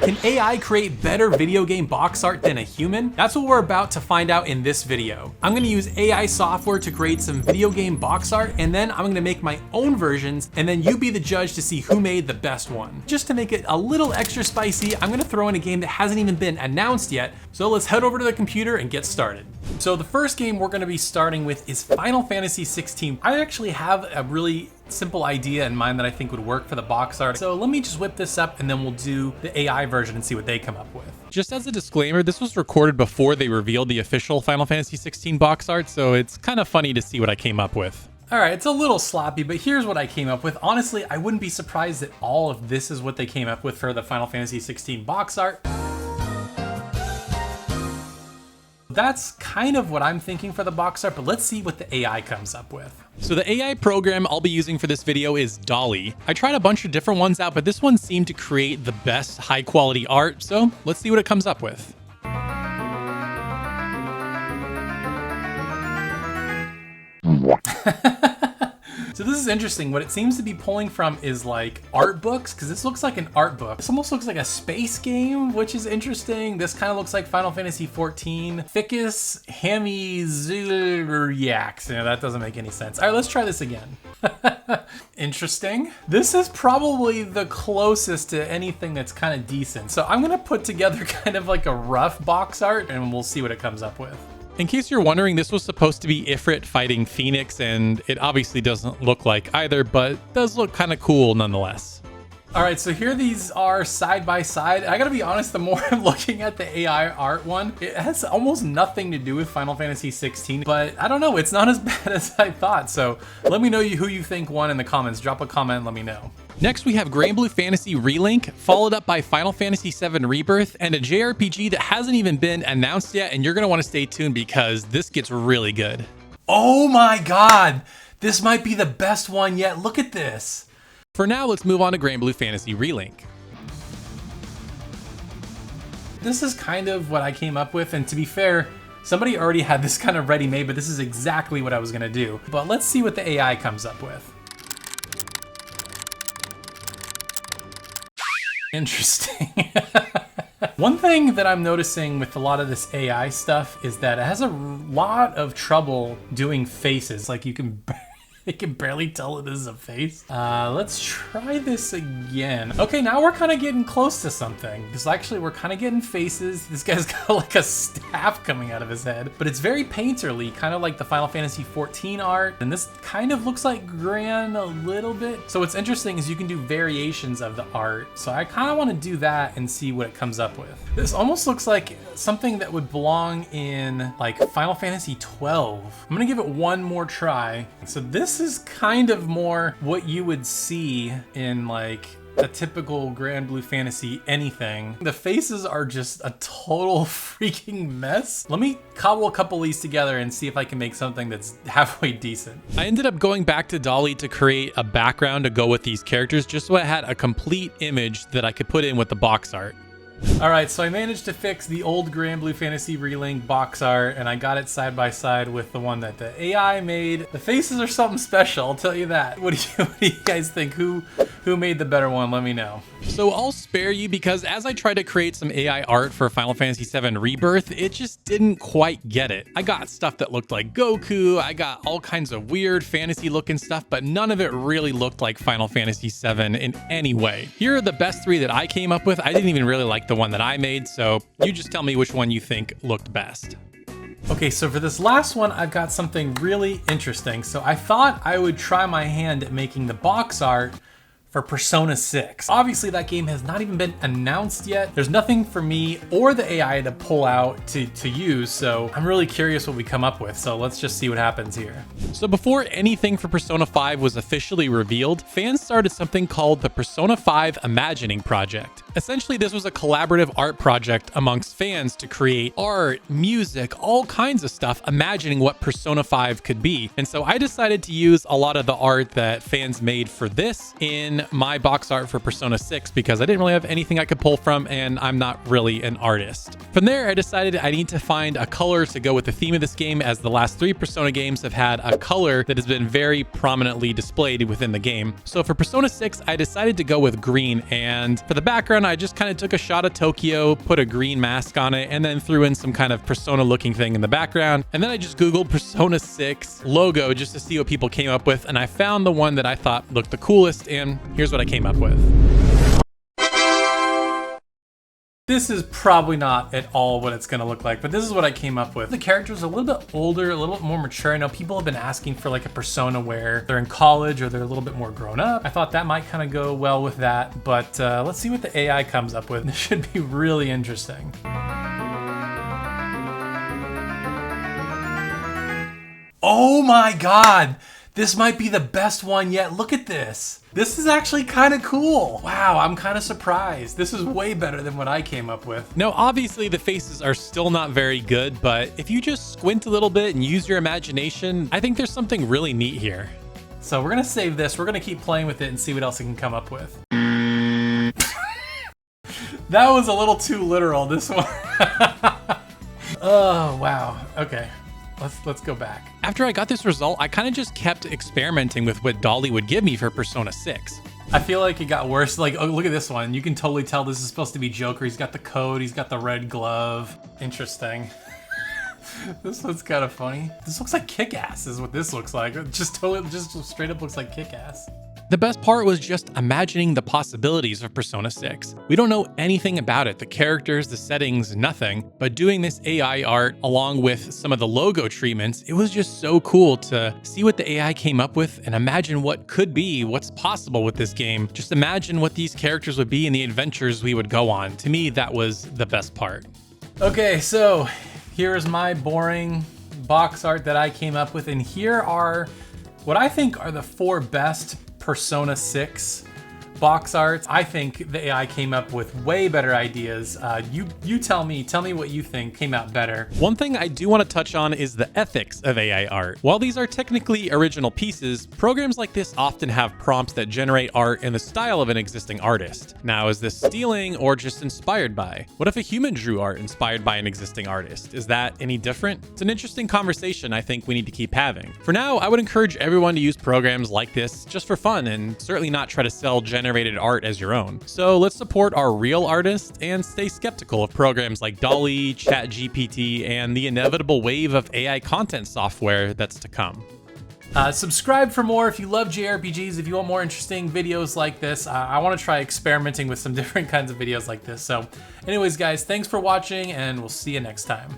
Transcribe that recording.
Can AI create better video game box art than a human? That's what we're about to find out in this video. I'm gonna use AI software to create some video game box art, and then I'm gonna make my own versions, and then you be the judge to see who made the best one. Just to make it a little extra spicy, I'm gonna throw in a game that hasn't even been announced yet. So let's head over to the computer and get started. So the first game we're gonna be starting with is Final Fantasy XVI. I actually have a really simple idea in mind that I think would work for the box art. So let me just whip this up and then we'll do the AI version and see what they come up with. Just as a disclaimer, this was recorded before they revealed the official Final Fantasy XVI box art, so it's kind of funny to see what I came up with. All right, it's a little sloppy, but here's what I came up with. Honestly, I wouldn't be surprised that all of this is what they came up with for the Final Fantasy XVI box art. That's kind of what I'm thinking for the box art, but let's see what the AI comes up with. So the AI program I'll be using for this video is Dall-E. I tried a bunch of different ones out, but this one seemed to create the best high quality art, so let's see what it comes up with. So this is interesting. What it seems to be pulling from is like art books, because this looks like an art book. This almost looks like a space game, which is interesting. This kind of looks like Final Fantasy XIV. Ficus Hamizuriax. Yeah, that doesn't make any sense. All right, let's try this again. Interesting. This is probably the closest to anything that's kind of decent. So I'm gonna put together kind of like a rough box art and we'll see what it comes up with. In case you're wondering, this was supposed to be Ifrit fighting Phoenix, and it obviously doesn't look like either, but does look kind of cool nonetheless. All right, so here these are side by side. I gotta be honest, the more I'm looking at the AI art one, it has almost nothing to do with Final Fantasy XVI, but I don't know, it's not as bad as I thought. So let me know who you think won in the comments. Drop a comment and let me know. Next, we have Granblue Fantasy Relink, followed up by Final Fantasy VII Rebirth, and a JRPG that hasn't even been announced yet, and you're gonna wanna stay tuned because this gets really good. Oh my God, this might be the best one yet. Look at this. For now, let's move on to Granblue Fantasy Relink. This is kind of what I came up with, and to be fair, somebody already had this kind of ready-made, but this is exactly what I was gonna do. But let's see what the AI comes up with. Interesting. One thing that I'm noticing with a lot of this AI stuff is that it has a lot of trouble doing faces. Like you can barely tell it is a face. Let's try this again. Okay, now we're kind of getting close to something. Because actually we're kind of getting faces. This guy's got like a staff coming out of his head. But it's very painterly, kind of like the Final Fantasy XIV art. And this kind of looks like Gran a little bit. So what's interesting is you can do variations of the art. So I kind of want to do that and see what it comes up with. This almost looks like something that would belong in like Final Fantasy XII. I'm gonna give it one more try. So this is kind of more what you would see in like a typical Granblue Fantasy anything. The faces are just a total freaking mess. Let me cobble a couple of these together and see if I can make something that's halfway decent. I ended up going back to Dall-E to create a background to go with these characters just so I had a complete image that I could put in with the box art. All right, so I managed to fix the old Granblue Fantasy Relink box art, and I got it side by side with the one that the AI made. The faces are something special, I'll tell you that. What do you guys think? Who made the better one? Let me know. So I'll spare you because as I tried to create some AI art for Final Fantasy VII Rebirth, it just didn't quite get it. I got stuff that looked like Goku, I got all kinds of weird fantasy looking stuff, but none of it really looked like Final Fantasy VII in any way. Here are the best three that I came up with. I didn't even really like the one that I made, so you just tell me which one you think looked best. Okay, so for this last one, I've got something really interesting. So I thought I would try my hand at making the box art for Persona 6. Obviously, that game has not even been announced yet. There's nothing for me or the AI to pull out to use, so I'm really curious what we come up with. So let's just see what happens here. So before anything for Persona 5 was officially revealed, fans started something called the Persona 5 Imagining Project. Essentially, this was a collaborative art project amongst fans to create art, music, all kinds of stuff, imagining what Persona 5 could be. And so I decided to use a lot of the art that fans made for this in my box art for Persona 6 because I didn't really have anything I could pull from and I'm not really an artist. From there, I decided I need to find a color to go with the theme of this game, as the last 3 Persona games have had a color that has been very prominently displayed within the game. So for Persona 6, I decided to go with green, and for the background, background, I just kind of took a shot of Tokyo, put a green mask on it, and then threw in some kind of Persona looking thing in the background. And then I just Googled Persona 6 logo just to see what people came up with. And I found the one that I thought looked the coolest. And here's what I came up with. This is probably not at all what it's gonna look like, but this is what I came up with. The character's a little bit older, a little bit more mature. I know people have been asking for like a persona where they're in college or they're a little bit more grown up. I thought that might kind of go well with that, but let's see what the AI comes up with. This should be really interesting. Oh my God. This might be the best one yet. Look at this. This is actually kind of cool. Wow, I'm kind of surprised. This is way better than what I came up with. Now, obviously the faces are still not very good, but if you just squint a little bit and use your imagination, I think there's something really neat here. So we're gonna save this. We're gonna keep playing with it and see what else it can come up with. That was a little too literal, this one. Oh, wow. Okay. Let's go back. After I got this result, I kind of just kept experimenting with what Dall-E would give me for Persona 6. I feel like it got worse. Like, oh, look at this one. You can totally tell this is supposed to be Joker. He's got the coat. He's got the red glove. Interesting. This one's kind of funny. This looks like Kick-Ass is what this looks like. It just straight up looks like Kick-Ass. The best part was just imagining the possibilities of Persona 6. We don't know anything about it, the characters, the settings, nothing, but doing this AI art along with some of the logo treatments, it was just so cool to see what the AI came up with and imagine what could be, what's possible with this game. Just imagine what these characters would be and the adventures we would go on. To me, that was the best part. Okay, so here's my boring box art that I came up with, and here are what I think are the 4 best Persona 6 box arts. I think the AI came up with way better ideas. You tell me what you think came out better. One thing I do want to touch on is the ethics of AI art. While these are technically original pieces, programs like this often have prompts that generate art in the style of an existing artist. Now, is this stealing or just inspired by? What if a human drew art inspired by an existing artist? Is that any different? It's an interesting conversation I think we need to keep having. For now, I would encourage everyone to use programs like this just for fun and certainly not try to sell generated art as your own. So let's support our real artists and stay skeptical of programs like Dall-E, ChatGPT, and the inevitable wave of AI content software that's to come. Subscribe for more if you love JRPGs, if you want more interesting videos like this. I want to try experimenting with some different kinds of videos like this. So anyways, guys, thanks for watching, and we'll see you next time.